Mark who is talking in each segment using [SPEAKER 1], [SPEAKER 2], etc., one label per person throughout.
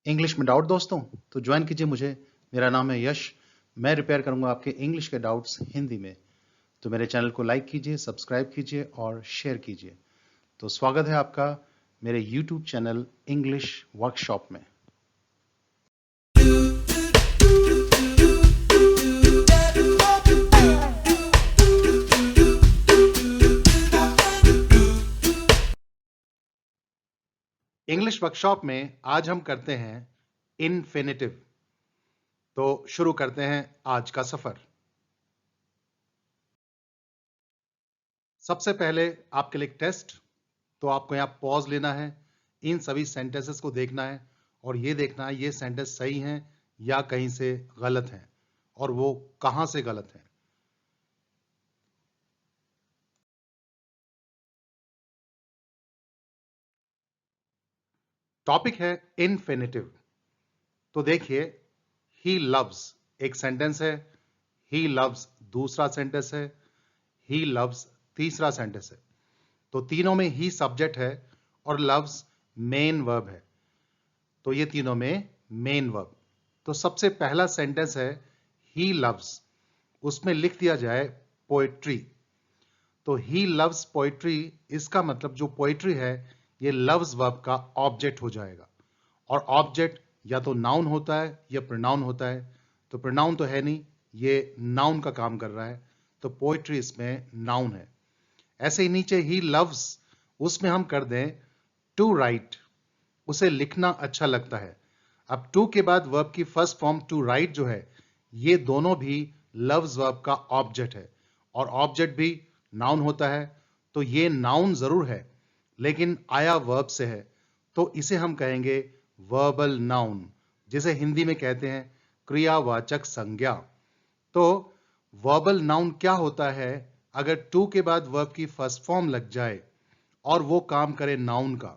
[SPEAKER 1] English में doubt दोस्तों तो ज्वाइन कीजिए मुझे। मेरा नाम है यश। मैं रिपेयर करूंगा आपके इंग्लिश के डाउट्स हिंदी में। तो मेरे चैनल को लाइक कीजिए, सब्सक्राइब कीजिए और शेयर कीजिए। तो स्वागत है आपका मेरे यूट्यूब चैनल इंग्लिश वर्कशॉप में। इंग्लिश वर्कशॉप में आज हम करते हैं इनफिनिटिव। तो शुरू करते हैं आज का सफर। सबसे पहले आपके लिए एक टेस्ट। तो आपको यहां पॉज लेना है, इन सभी सेंटेंसेस को देखना है और ये देखना है ये सेंटेंस सही हैं या कहीं से गलत हैं और वो कहां से गलत हैं। टॉपिक है इनफिनिटिव। तो देखिए, ही लव्स एक सेंटेंस है, ही लव्स दूसरा सेंटेंस है, ही लव्स तीसरा सेंटेंस है। तो तीनों में ही सब्जेक्ट है और लव्स मेन वर्ब है। तो ये तीनों में मेन वर्ब। तो सबसे पहला सेंटेंस है ही लव्स, उसमें लिख दिया जाए पोएट्री। तो ही लव्स पोएट्री, इसका मतलब जो पोएट्री है ये लव्स वर्ब का ऑब्जेक्ट हो जाएगा। और ऑब्जेक्ट या तो नाउन होता है या प्रोनाउन होता है। तो प्रोनाउन तो है नहीं, ये नाउन का काम कर रहा है। तो पोएट्री इसमें नाउन है। ऐसे ही नीचे ही लव्स, उसमें हम कर दें टू राइट, उसे लिखना अच्छा लगता है। अब टू के बाद वर्ब की फर्स्ट फॉर्म टू राइट जो है, ये दोनों भी लव्स वर्ब का ऑब्जेक्ट है और ऑब्जेक्ट भी नाउन होता है। तो ये नाउन जरूर है लेकिन आया वर्ब से है, तो इसे हम कहेंगे वर्बल नाउन, जिसे हिंदी में कहते हैं क्रियावाचक संज्ञा। तो वर्बल नाउन क्या होता है? अगर टू के बाद वर्ब की फर्स्ट फॉर्म लग जाए और वो काम करे नाउन का,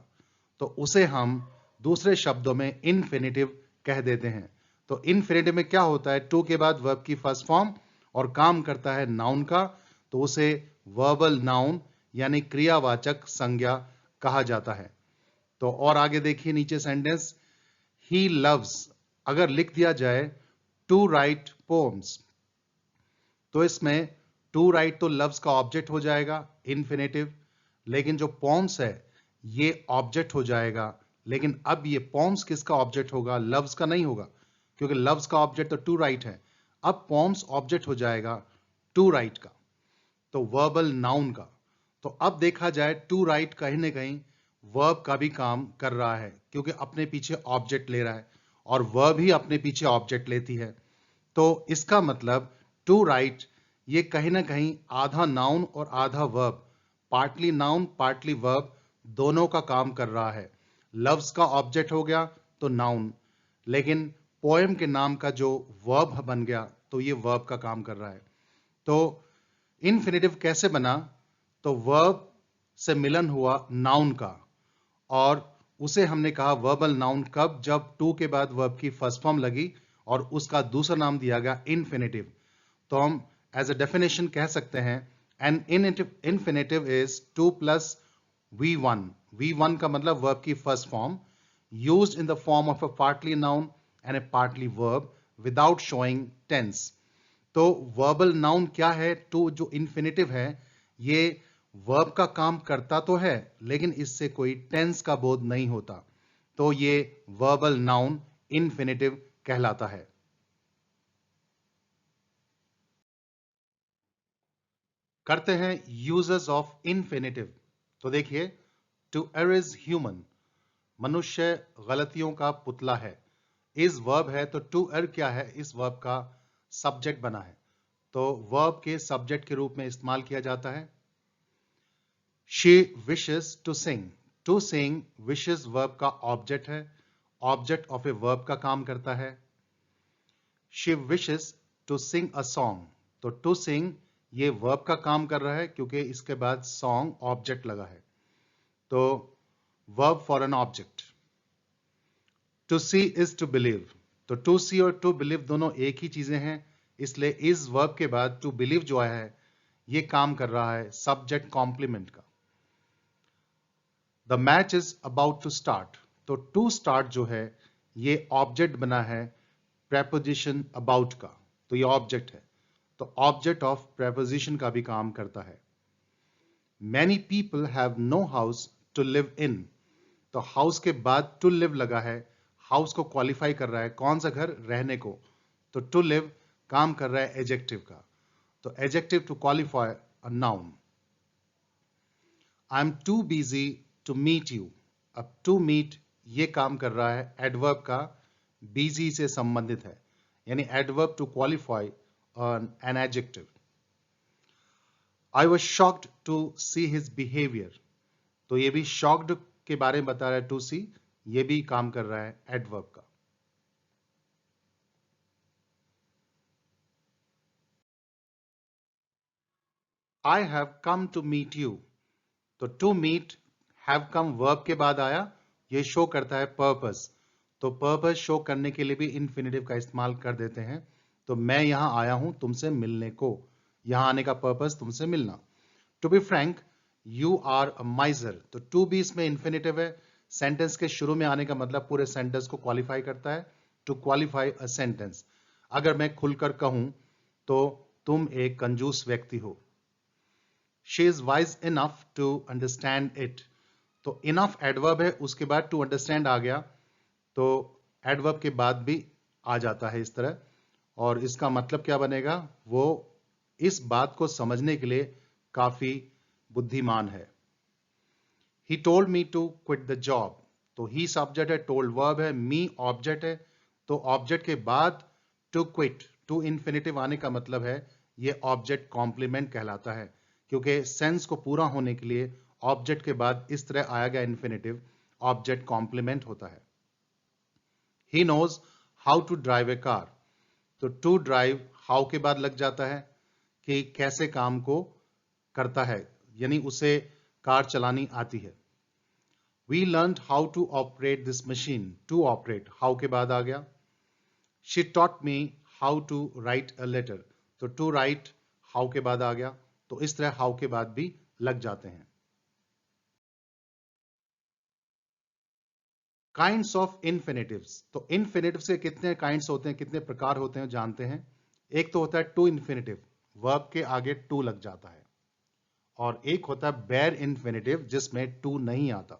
[SPEAKER 1] तो उसे हम दूसरे शब्दों में इनफिनिटिव कह देते हैं। तो इनफिनिटिव में क्या होता है? टू के बाद वर्ब की फर्स्ट फॉर्म और काम करता है नाउन का, तो उसे वर्बल नाउन यानी क्रियावाचक संज्ञा कहा जाता है। तो और आगे देखिए नीचे सेंटेंस, ही लव्स अगर लिख दिया जाए टू राइट पोम्स, तो इसमें टू राइट तो लव्स का ऑब्जेक्ट हो जाएगा इनफिनिटिव, लेकिन जो पॉम्स है ये ऑब्जेक्ट हो जाएगा। लेकिन अब ये पॉम्स किसका ऑब्जेक्ट होगा? लव्स का नहीं होगा, क्योंकि लव्स का ऑब्जेक्ट तो टू राइट है। अब पॉम्स ऑब्जेक्ट हो जाएगा टू राइट का, तो वर्बल नाउन का। तो अब देखा जाए टू राइट कहीं ना कहीं वर्ब का भी काम कर रहा है, क्योंकि अपने पीछे ऑब्जेक्ट ले रहा है और वर्ब ही अपने पीछे ऑब्जेक्ट लेती है। तो इसका मतलब टू राइट ये कहीं ना कहीं आधा नाउन और आधा verb, partly noun partly verb दोनों का काम कर रहा है। लव्स का ऑब्जेक्ट हो गया तो नाउन, लेकिन पोएम के नाम का जो वर्ब बन गया तो ये वर्ब का काम कर रहा है। तो इनफिनिटिव कैसे बना? तो वर्ब से मिलन हुआ नाउन का, और उसे हमने कहा वर्बल नाउन कब? जब टू के बाद वर्ब की फर्स्ट फॉर्म लगी और उसका दूसरा नाम दिया गया इनफिनिटिव। तो हम एज अ डेफिनेशन कह सकते हैं an infinitive is to plus V1। V1 का मतलब वर्ब की first form used in the form of a partly noun and a partly verb without showing tense। तो वर्बल नाउन क्या है? टू जो इन्फिनिटिव है ये वर्ब का काम करता तो है लेकिन इससे कोई टेंस का बोध नहीं होता, तो ये वर्बल नाउन इन्फिनिटिव कहलाता है। करते हैं यूजेस ऑफ इन्फिनिटिव। तो देखिए, टू err इज ह्यूमन, मनुष्य गलतियों का पुतला है। इज वर्ब है तो टू err क्या है? इस वर्ब का सब्जेक्ट बना है, तो वर्ब के सब्जेक्ट के रूप में इस्तेमाल किया जाता है। She wishes to sing, to sing wishes verb का ऑब्जेक्ट है, ऑब्जेक्ट ऑफ ए वर्ब का काम करता है। She wishes to sing a song, तो टू सिंग ये वर्ब का काम कर रहा है क्योंकि इसके बाद सॉन्ग ऑब्जेक्ट लगा है, तो verb for an object. To see is to believe, तो टू सी और टू बिलीव दोनों एक ही चीजें हैं, इसलिए इस वर्ब के बाद टू बिलीव जो आया है ये काम कर रहा है सब्जेक्ट कॉम्प्लीमेंट का। The match is about to start, तो टू स्टार्ट जो है ये ऑब्जेक्ट बना है प्रेपोजिशन अबाउट का, तो ये ऑब्जेक्ट है, तो ऑब्जेक्ट ऑफ प्रेपोजिशन का भी काम करता है। Many people have no house to live in, तो हाउस के बाद टू लिव लगा है, हाउस को क्वालिफाई कर रहा है, कौन सा घर, रहने को, तो टू लिव काम कर रहा है एडजेक्टिव का, तो adjective to qualify a noun. I am too busy to meet you, अब टू मीट ये काम कर रहा है एडवर्ब का, बिजी से संबंधित है, यानी adverb to qualify an adjective. I was shocked to see his behaviour, तो ये भी शॉक्ड के बारे में बता रहा है टू सी, ये भी काम कर रहा है एडवर्ब का। I have come to meet you, तो to meet have come verb के बाद आया, ये शो करता है पर्पस, तो पर्पस शो करने के लिए भी इन्फिनेटिव का इस्तेमाल कर देते हैं। तो मैं यहां आया हूं तुमसे मिलने को, यहां आने का पर्पस तुमसे मिलना। To be frank you are a miser, तो टू बी इसमें इन्फिनेटिव है, सेंटेंस के शुरू में आने का मतलब पूरे सेंटेंस को क्वालिफाई करता है, टू क्वालिफाई अ सेंटेंस। अगर मैं खुलकर कहूं तो तुम एक कंजूस व्यक्ति हो। She is wise enough to understand it, तो इनफ एडवर्ब है, उसके बाद टू अंडरस्टैंड आ गया, तो एडवर्ब के बाद भी आ जाता है इस तरह, और इसका मतलब क्या बनेगा, वो इस बात को समझने के लिए काफी बुद्धिमान है। He told me to quit the job, तो ही सब्जेक्ट है, टोल्ड वर्ब है, मी ऑब्जेक्ट है, तो ऑब्जेक्ट के बाद टू क्विट, टू इन्फिनेटिव आने का मतलब है ये ऑब्जेक्ट कॉम्प्लीमेंट कहलाता है, क्योंकि सेंस को पूरा होने के लिए ऑब्जेक्ट के बाद इस तरह आया गया इन्फिनेटिव ऑब्जेक्ट कॉम्प्लीमेंट होता है। He knows how to drive a car, तो टू ड्राइव हाउ के बाद लग जाता है कि कैसे काम को करता है, यानी उसे कार चलानी आती है। We learn how to operate this machine, to operate how के बाद आ गया। She taught me how to write a letter, तो टू राइट हाउ के बाद आ गया, तो इस तरह हाउ के बाद भी लग जाते हैं। काइंड्स ऑफ इन्फिनेटिव्स, तो इन्फिनेटिव से कितने काइंड्स होते हैं, कितने प्रकार होते हैं जानते हैं। एक तो होता है टू इन्फिनेटिव, वर्ब के आगे टू लग जाता है, और एक होता है बेयर इन्फिनेटिव जिसमें टू नहीं आता।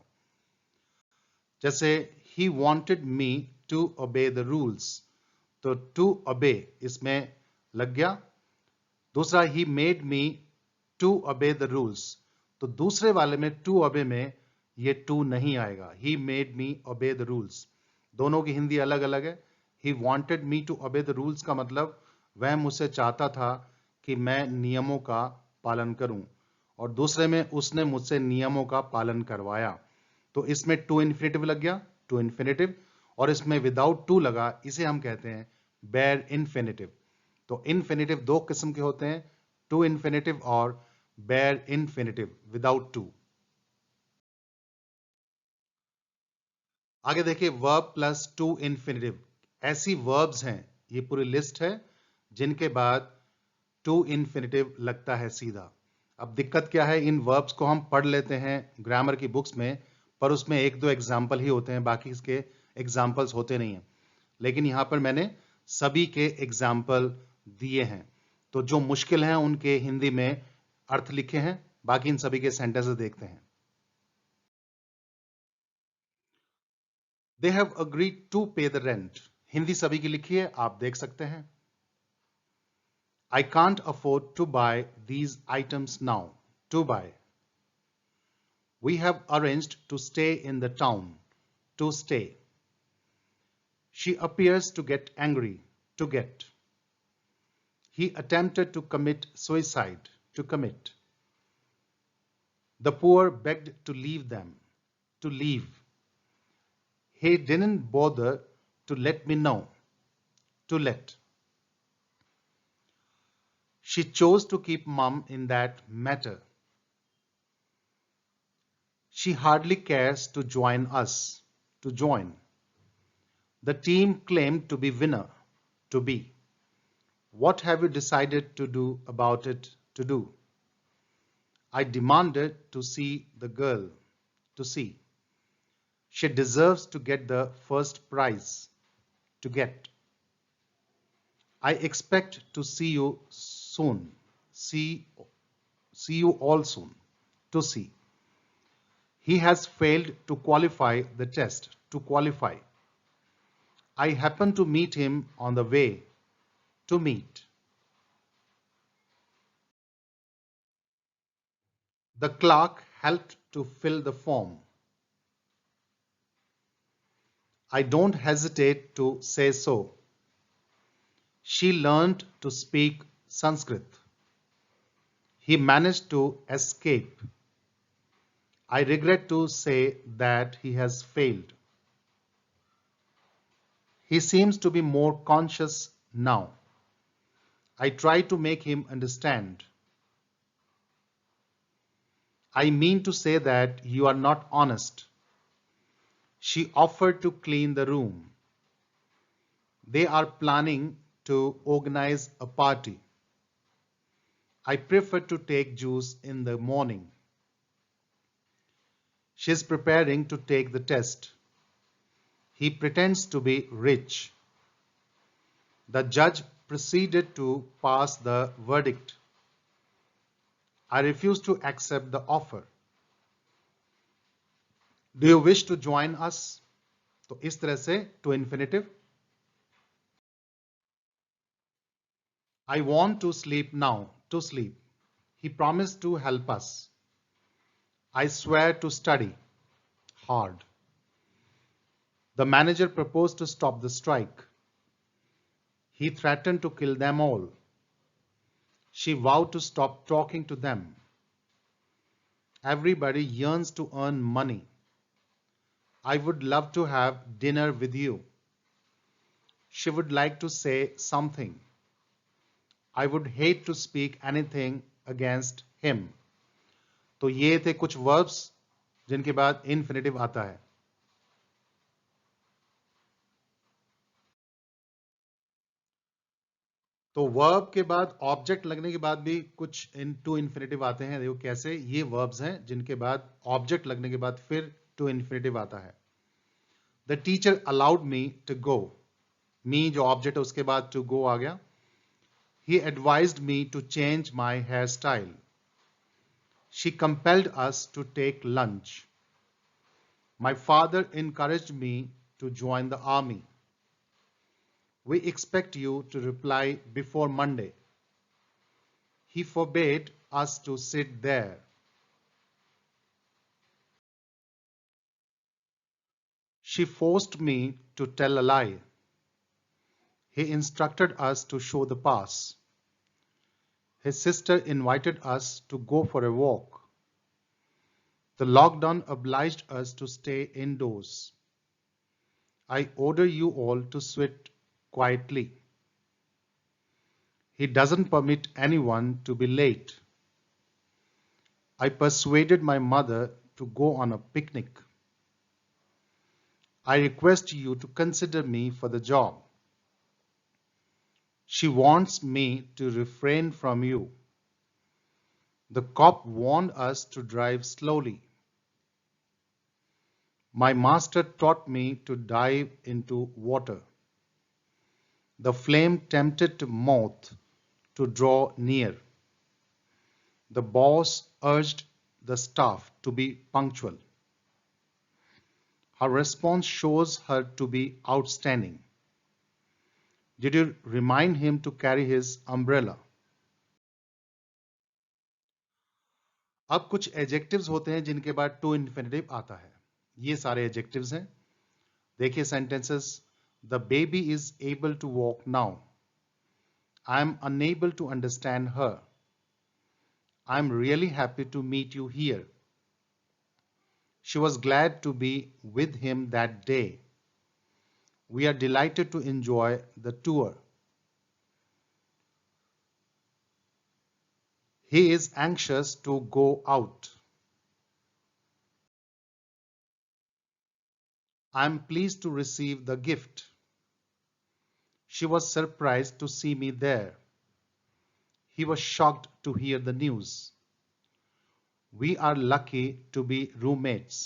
[SPEAKER 1] जैसे he wanted me to obey the rules, तो टू ओबे इसमें लग गया। दूसरा he made me to obey the rules, तो दूसरे वाले में टू ओबे में ये टू नहीं आएगा, ही मेड मी ओबे द रूल्स, दोनों की हिंदी अलग अलग है। He wanted me to obey the rules का मतलब वह मुझसे चाहता था कि मैं नियमों का पालन करूं, और दूसरे में उसने मुझसे नियमों का पालन करवाया, तो इसमें टू इन्फिनेटिव लग गया, टू इन्फिनेटिव, और इसमें विदाउट टू लगा, इसे हम कहते हैं बेयर इन्फिनेटिव। तो इन्फिनेटिव दो किस्म के होते हैं, टू इन्फिनेटिव और बेयर इन्फिनेटिव विदाउट टू। आगे देखिए वर्ब प्लस टू इन्फिनेटिव, ऐसी वर्ब्स हैं, ये पूरी लिस्ट है जिनके बाद टू इन्फिनेटिव लगता है सीधा। अब दिक्कत क्या है, इन वर्ब्स को हम पढ़ लेते हैं ग्रामर की बुक्स में, पर उसमें एक दो एग्जाम्पल ही होते हैं, बाकी इसके एग्जाम्पल्स होते नहीं हैं। लेकिन यहां पर मैंने सभी के एग्जाम्पल दिए हैं, तो जो मुश्किल हैं उनके हिंदी में अर्थ लिखे हैं, बाकी इन सभी के सेंटेंसेस देखते हैं। They have agreed to pay the rent, Hindi सभी की लिखी है, आप देख सकते हैं। I can't afford to buy these items now, to buy. We have arranged to stay in the town, to stay. She appears to get angry, to get. He attempted to commit suicide, to commit. The poor begged to leave them, to leave. He didn't bother to let me know, to let. She chose to keep mum in that matter. She hardly cares to join us, to join. The team claimed to be winner, to be. What have you decided to do about it, to do? I demanded to see the girl, to see. She deserves to get the first prize. To get. I expect to see you soon. See, see you all soon. To see. He has failed to qualify the test. To qualify. I happened to meet him on the way. To meet. The clerk helped to fill the form. I don't hesitate to say so. She learned to speak Sanskrit. He managed to escape. I regret to say that he has failed. He seems to be more conscious now. I try to make him understand. I mean to say that you are not honest. She offered to clean the room. They are planning to organize a party. I prefer to take juice in the morning. She is preparing to take the test. He pretends to be rich. The judge proceeded to pass the verdict. I refuse to accept the offer. Do you wish to join us? तो इस तरह से to infinitive. I want to sleep now. To sleep. He promised to help us. I swear to study hard. The manager proposed to stop the strike. He threatened to kill them all. She vowed to stop talking to them. Everybody yearns to earn money. I would love to have dinner with you. She would like to say something. I would hate to speak anything against him. तो ये थे कुछ verbs जिनके बाद infinitive आता है. तो verb के बाद ऑब्जेक्ट लगने के बाद भी कुछ टू इन्फिनेटिव आते हैं. देखो कैसे ये वर्ब्स हैं जिनके बाद ऑब्जेक्ट लगने के बाद फिर टू इन्फिनेटिव आता है. The teacher allowed me to go. Me जो ऑब्जेक्ट है उसके बाद टू गो आ गया. He advised me to change my hair style. She compelled us to take lunch. My father encouraged me to join the army. We expect you to reply before Monday. He forbade us to sit there. She forced me to tell a lie. He instructed us to show the pass. His sister invited us to go for a walk. The lockdown obliged us to stay indoors. I order you all to sit quietly. He doesn't permit anyone to be late. I persuaded my mother to go on a picnic. I request you to consider me for the job. She wants me to refrain from you. The cop warned us to drive slowly. My master taught me to dive into water. The flame tempted moth to draw near. The boss urged the staff to be punctual. Her response shows her to be outstanding. Did you remind him to carry his umbrella? अब कुछ adjectives होते हैं जिनके बाद to infinitive आता है. ये सारे एडजेक्टिव्स हैं. देखिए sentences. The baby is able to walk now. I am unable to understand her. I am really happy to meet you here. She was glad to be with him that day. We are delighted to enjoy the tour. He is anxious to go out. I am pleased to receive the gift. She was surprised to see me there. He was shocked to hear the news. We are lucky to be roommates.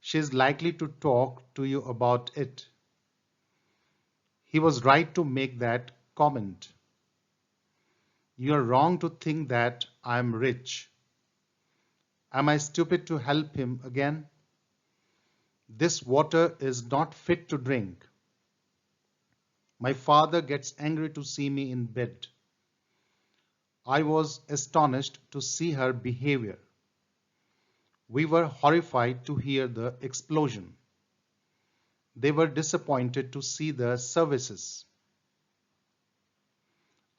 [SPEAKER 1] She is likely to talk to you about it. He was right to make that comment. You are wrong to think that I am rich. Am I stupid to help him again? This water is not fit to drink. My father gets angry to see me in bed. I was astonished to see her behavior. We were horrified to hear the explosion. They were disappointed to see the services.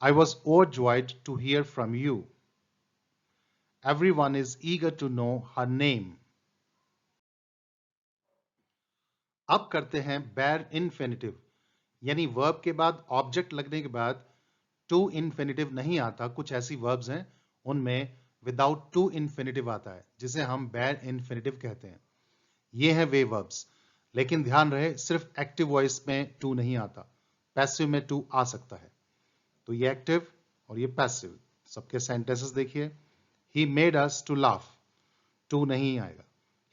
[SPEAKER 1] I was overjoyed to hear from you. Everyone is eager to know her name. अब करते हैं bare infinitive, यानी verb के बाद object लगने के बाद to infinitive नहीं आता. कुछ ऐसी वर्ब्स हैं उनमें विदाउट टू इन्फिनेटिव आता है जिसे हम bare इन्फिनेटिव कहते हैं. ये हैं वे वर्ब्स. लेकिन ध्यान रहे सिर्फ एक्टिव वॉइस में टू नहीं आता, पैसिव में टू आ सकता है. तो ये एक्टिव और ये पैसिव. सबके सेंटेंसेस देखिए. He made us to laugh, to नहीं आएगा.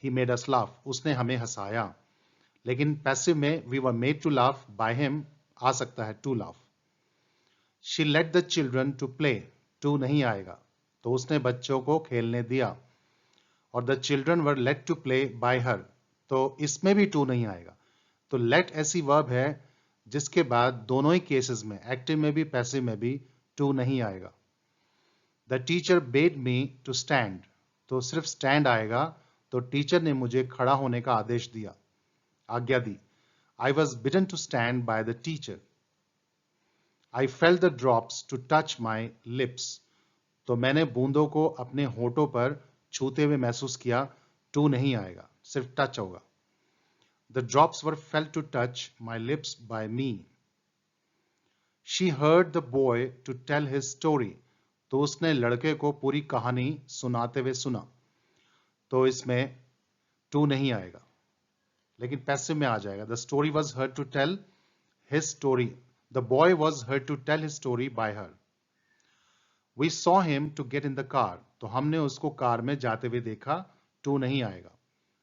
[SPEAKER 1] ही मेड अस लाफ, उसने हमें हंसाया. लेकिन पैसिव में we were made to laugh by him आ सकता है to laugh. She let the children to play, to नहीं आएगा. तो उसने बच्चों को खेलने दिया. और the children were let to play by her, तो इसमें भी टू नहीं आएगा. तो लेट ऐसी वर्ब है जिसके बाद दोनों ही केसेस में, एक्टिव में भी पैसिव में भी, टू नहीं आएगा. The teacher bade me to stand, तो सिर्फ स्टैंड आएगा. तो टीचर ने मुझे खड़ा होने का आदेश दिया, आज्ञा दी. I was bidden to stand by the teacher. I felt the drops to touch my lips, तो मैंने बूंदों को अपने होठों पर छूते हुए महसूस किया. टू नहीं आएगा, सिर्फ टच होगा. The drops were felt to touch my lips by me. She heard the boy to tell his story. तो उसने लड़के को पूरी कहानी सुनाते हुए सुना. तो इसमें टू नहीं आएगा, लेकिन पैसिव में आ जाएगा. The story was heard to tell his story. The boy was heard to tell his story by her. We saw him to get in the car. तो हमने उसको कार में जाते हुए देखा. टू नहीं आएगा,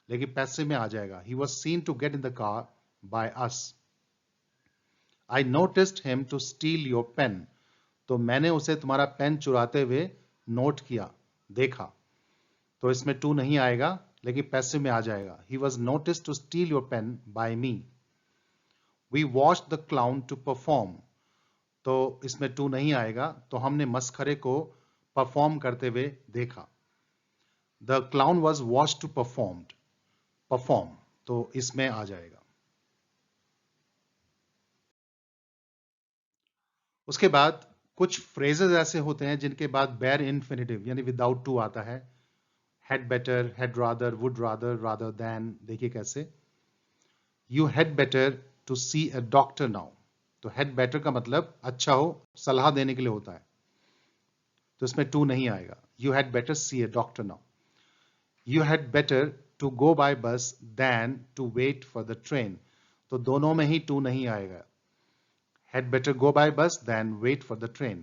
[SPEAKER 1] लेकिन पैसिव में आ जाएगा. He was seen to get in the car by us. I noticed him to steal your pen. तो मैंने उसे तुम्हारा पेन चुराते हुए नोट किया, देखा. तो इसमें टू नहीं आएगा, लेकिन पैसिव में आ जाएगा. He was noticed to steal your pen by me. We watched the clown to perform. तो इसमें टू नहीं आएगा, तो हमने मस्खरे को परफॉर्म करते हुए देखा. The clown was watched to performed. Perform, तो इसमें आ जाएगा. उसके बाद कुछ फ्रेजेस ऐसे होते हैं जिनके बाद बेयर इन्फिनेटिव यानी विदाउट टू आता है. Had better, had rather, would rather, rather than. देखिए कैसे. You had better to see a doctor now. तो हैड बेटर का मतलब अच्छा हो, सलाह देने के लिए होता है. तो इसमें टू नहीं आएगा. You had better C a doctor now. You had better to go by bus than to wait for the train. तो दोनों में ही टू नहीं आएगा. Had better go by bus than wait for the train.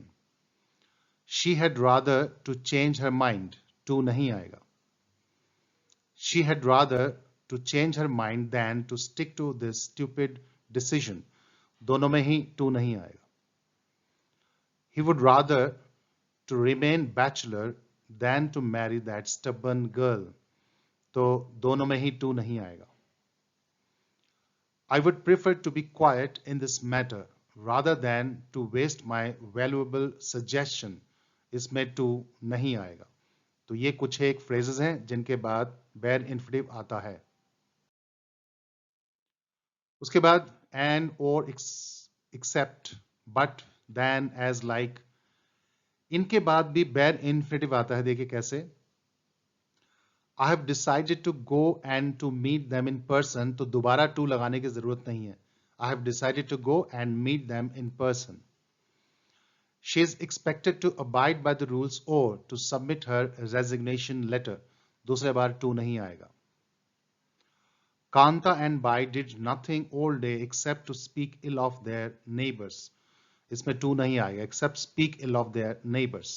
[SPEAKER 1] She had rather to change her mind. To नहीं आएगा. She had rather to change her mind than to stick to this stupid decision. दोनों में ही to नहीं आएगा. He would rather to remain bachelor than to marry that stubborn girl. तो दोनों में ही to नहीं आएगा. I would prefer to be quiet in this matter rather than to waste my valuable suggestion. इसमें टू नहीं आएगा. तो ये कुछ एक फ्रेजेस हैं जिनके बाद बेयर इन्फिनेटिव आता है. उसके बाद and or except but then as like, इनके बाद भी बेयर इन्फिनेटिव आता है. देखिए कैसे. I have decided to go and to meet them in person. तो दोबारा टू लगाने की जरूरत नहीं है. I have decided to go and meet them in person. She is expected to abide by the rules or to submit her resignation letter. दूसरे बार to नहीं आएगा. Kanta and Bai did nothing all day except to speak ill of their neighbors. इसमें to नहीं आएगा. Except speak ill of their neighbors.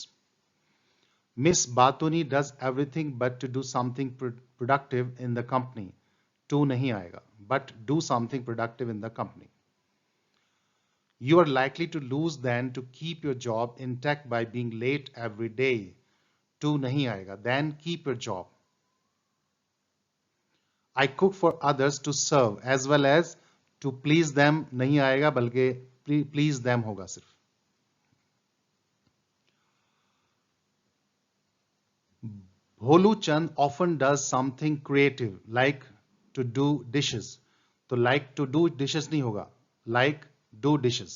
[SPEAKER 1] Miss Batuni does everything but to do something productive in the company. to नहीं आएगा, but do something productive in the company. You are likely to lose than to keep your job intact by being late every day. To नहीं आएगा, then keep your job. I cook for others to serve as well as to please them नहीं आएगा, बल्कि please them होगा सिर्फ. Bholu Chand often does something creative like to do dishes. तो like to do dishes नहीं होगा, like do dishes.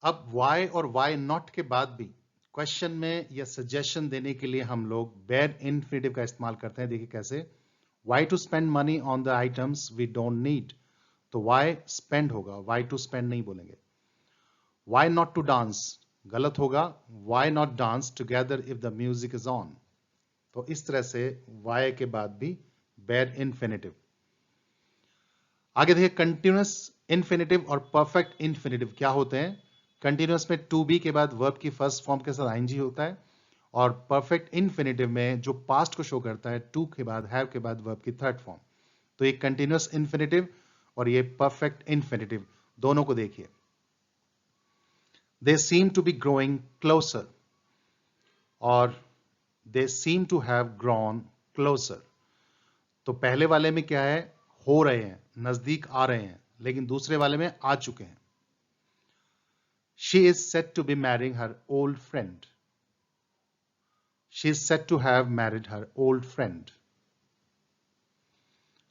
[SPEAKER 1] अब why और why not के बाद भी क्वेश्चन में या सजेशन देने के लिए हम लोग bare infinitive का इस्तेमाल करते हैं. देखिए कैसे. Why to spend money on the items we don't need. तो why spend होगा, why to spend नहीं बोलेंगे. Why not to dance गलत होगा. Why not dance together if the music is on. तो इस तरह से why के बाद भी bare infinitive. आगे देखिए कंटिन्यूअस इन्फिनेटिव और परफेक्ट इन्फिनेटिव क्या होते हैं. कंटिन्यूअस में टू बी के बाद वर्ब की फर्स्ट फॉर्म के साथ आईएनजी होता है, और परफेक्ट इन्फिनेटिव में जो पास्ट को शो करता है टू के बाद हैव के बाद वर्ब की थर्ड फॉर्म. तो ये कंटिन्यूअस इन्फिनेटिव और ये परफेक्ट इन्फिनेटिव दोनों को देखिए. They seem to be growing closer और they seem to have grown closer. तो पहले वाले में क्या है, हो रहे हैं, नजदीक आ रहे हैं, लेकिन दूसरे वाले में आ चुके हैं. She is said to be marrying her old friend. She is said to have married her old friend.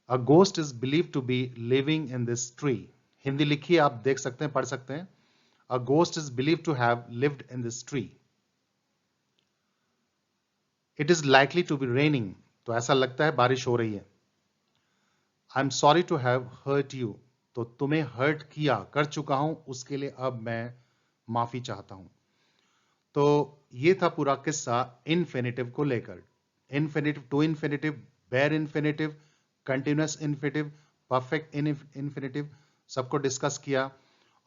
[SPEAKER 1] A ghost is believed to be living in this tree. Hindi लिखिए, आप देख सकते हैं, पढ़ सकते हैं. A ghost is believed to have lived in this tree. It is likely to be raining. तो ऐसा लगता है बारिश हो रही है. I'm sorry to have hurt you. तो तुम्हें हर्ट किया, कर चुका हूं, उसके लिए अब मैं माफी चाहता हूं. तो ये था पूरा किस्सा इन्फिनेटिव को लेकर. Infinitive to infinitive, bare infinitive, continuous infinitive, perfect infinitive सबको डिस्कस किया.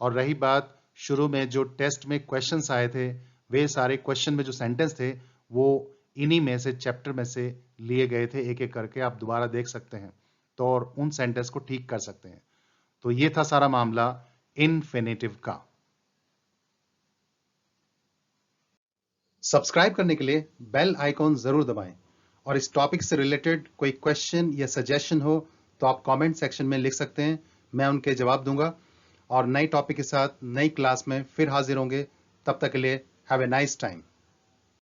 [SPEAKER 1] और रही बात शुरू में जो टेस्ट में क्वेश्चंस आए थे, वे सारे क्वेश्चन में जो सेंटेंस थे वो इन्हीं में से चैप्टर में से लिए गए थे, एक एक करके आप दोबारा देख सकते हैं तो, और उन सेंटेंस को ठीक कर सकते हैं. तो ये था सारा मामला इन्फिनेटिव का. सब्सक्राइब करने के लिए बेल आइकॉन जरूर दबाएं, और इस टॉपिक से रिलेटेड कोई क्वेश्चन या सजेशन हो तो आप कमेंट सेक्शन में लिख सकते हैं, मैं उनके जवाब दूंगा. और नई टॉपिक के साथ नई क्लास में फिर हाजिर होंगे. तब तक के लिए हैव ए नाइस टाइम.